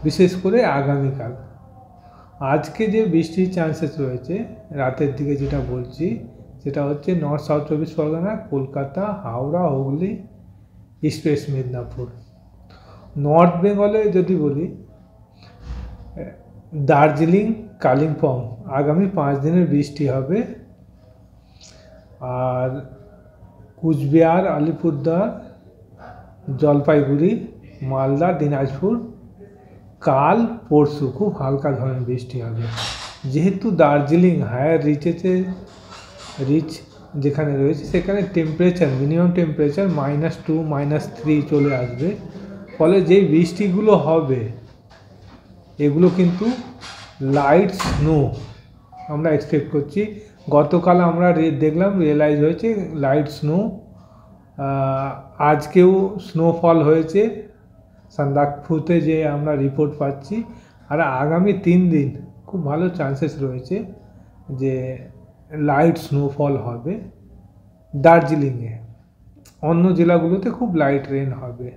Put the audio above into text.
বিশেষ করে আগামীকাল। আজকে যে বৃষ্টির চান্সেস রয়েছে রাতের দিকে, যেটা বলছি সেটা হচ্ছে নর্থ সাউথ চব্বিশ Pargana, Kolkata, Howrah, Hooghly, east West Medinipur. North বেঙ্গলে যদি বলি, দার্জিলিং, কালিম্পং আগামী 5 দিনের বৃষ্টি হবে। আর কুচবিহার, আলিপুরদুয়ার, জলপাইগুড়ি, মালদা, দিনাজপুর কাল পরশু খুব হালকা ধরনের বৃষ্টি হবে। যেহেতু দার্জিলিং হায়ার রিচ যেখানে রয়েছে সেখানে টেম্পারেচার, মিনিমাম টেম্পারেচার -2, -3 চলে আসবে। ফলে যেই বৃষ্টিগুলো হবে এগুলো কিন্তু লাইট স্নো আমরা এক্সপেক্ট করছি। গতকাল আমরা দেখলাম, রিয়েলাইজ হয়েছে লাইট স্নো। আজকেও স্নোফল হয়েছে সান্দাকফুতে, যে আমরা রিপোর্ট পাচ্ছি। আর আগামী 3 দিন খুব ভালো চান্সেস রয়েছে যে লাইট স্নোফল হবে দার্জিলিংয়ে। অন্য জেলাগুলোতে খুব লাইট রেন হবে।